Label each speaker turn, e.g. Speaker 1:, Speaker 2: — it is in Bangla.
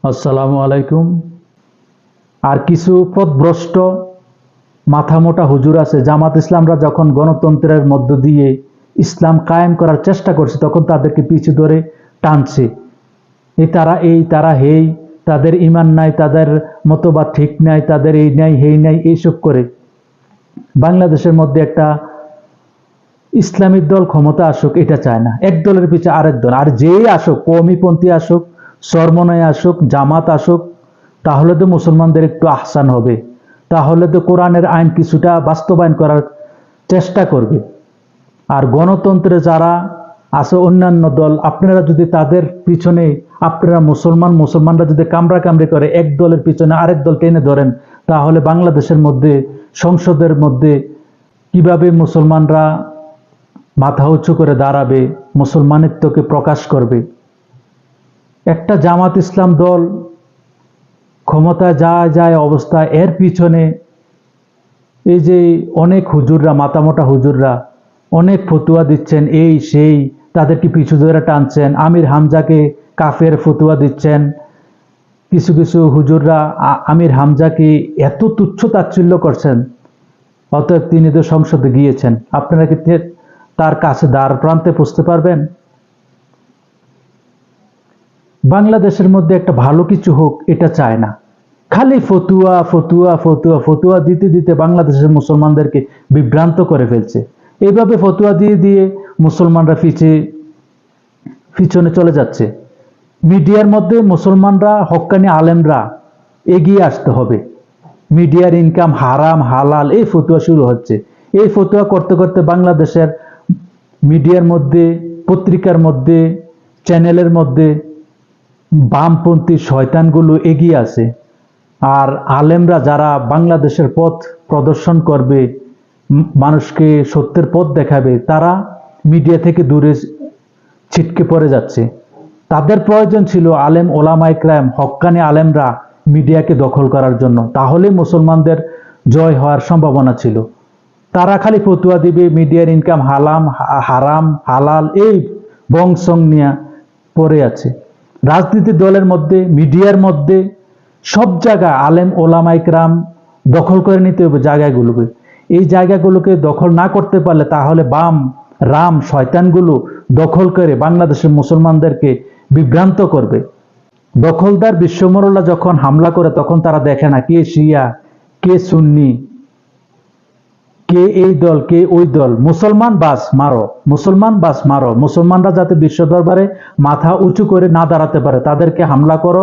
Speaker 1: আসসালামু আলাইকুম। আর কিছু পথভ্রষ্ট মাথামোটা হুজুর আছে, জামাত ইসলামরা যখন গণতন্ত্রের মধ্য দিয়ে ইসলাম কায়েম করার চেষ্টা করছে তখন তাদেরকে পিছু ধরে টানছে। তারা হেই, তাদের ইমান নাই, তাদের মতবাদ ঠিক নাই, তাদের এই নাই হেই নাই, এইসব করে বাংলাদেশের মধ্যে একটা ইসলামিক দল ক্ষমতা আসুক এটা চায় না। এক দলের পিছে আরেক দল, আর যেই আসুক, কওমিপন্থী আসুক, চরমনাই আসুক, জামাত আসুক, তাহলে তো মুসলমানদের একটু আহসান হবে, তাহলে তো কোরআনের আইন কিছুটা বাস্তবায়ন করার চেষ্টা করবে। আর গণতন্ত্রে যারা আছে অন্যান্য দল, আপনারা যদি তাদের পিছনে আপনারা মুসলমানরা যদি কামড়াকামড়ি করে এক দলের পিছনে আরেক দল টেনে ধরেন, তাহলে বাংলাদেশের মধ্যে সংসদের মধ্যে কিভাবে মুসলমানরা মাথা উঁচু করে দাঁড়াবে, মুসলমানিত্বকে প্রকাশ করবে? একটা জামাত ইসলাম দল ক্ষমতায় যায় অবস্থা, এর পিছনে এই যে অনেক হুজুররা, মাথামোটা হুজুররা অনেক ফতুয়া দিচ্ছেন, এই সেই, তাদেরকে পিছু ধরে টানছেন, আমির হামজাকে কাফের ফতুয়া দিচ্ছেন। কিছু কিছু হুজুররা আমির হামজাকে এত তুচ্ছ তাচ্ছিল্য করছেন, অতএব তিনি তো সংসদে গিয়েছেন, আপনারা কি তার কাছে দ্বার প্রান্তে পৌঁছতে পারবেন? বাংলাদেশের মধ্যে একটা ভালো কিছু হোক এটা চায় না, খালি ফতুয়া ফতুয়া ফতুয়া ফতুয়া দিতে দিতে বাংলাদেশের মুসলমানদেরকে বিভ্রান্ত করে ফেলছে। এইভাবে ফতুয়া দিয়ে দিয়ে মুসলমানরা পিছনে চলে যাচ্ছে। মিডিয়ার মধ্যে মুসলমানরা, হক্কানি আলেমরা এগিয়ে আসতে হবে। মিডিয়ার ইনকাম হারাম হালাল এই ফতুয়া শুরু হচ্ছে। এই ফতুয়া করতে করতে বাংলাদেশের মিডিয়ার মধ্যে, পত্রিকার মধ্যে, চ্যানেলের মধ্যে বামপন্থী শয়তানগুলো এগিয়ে আছে। আর আলেমরা যারা বাংলাদেশের পথ প্রদর্শন করবে, মানুষকে সত্যের পথ দেখাবে, তারা মিডিয়া থেকে দূরে ছিটকে পড়ে যাচ্ছে। তাদের প্রয়োজন ছিল আলেম ওলামায়ে কেরাম, হক্কানি আলেমরা মিডিয়াকে দখল করার জন্য, তাহলে মুসলমানদের জয় হওয়ার সম্ভাবনা ছিল। তারা খালি ফতুয়া দিবে, মিডিয়ার ইনকাম হারাম হালাল এই বংশং নিয়ে পড়ে আছে। রাজনীতি দলের মধ্যে, মিডিয়ার মধ্যে, সব জায়গা আলেম ওলামায়ে কেরাম দখল করে নিতে হবে জায়গাগুলোকে। এই জায়গাগুলোকে দখল না করতে পারলে তাহলে বাম রাম শয়তানগুলো দখল করে বাংলাদেশের মুসলমানদেরকে বিভ্রান্ত করবে। দখলদার বিশ্বমোড়লা যখন হামলা করে তখন তারা দেখে না কে শিয়া, কে সুন্নি, কে এই দল, কে ওই দল। মুসলমান বাস মারো, মুসলমান বাস মারো। মুসলমানরা যাতে বিশ্ব দরবারে মাথা উঁচু করে না দাঁড়াতে পারে তাদেরকে হামলা করো।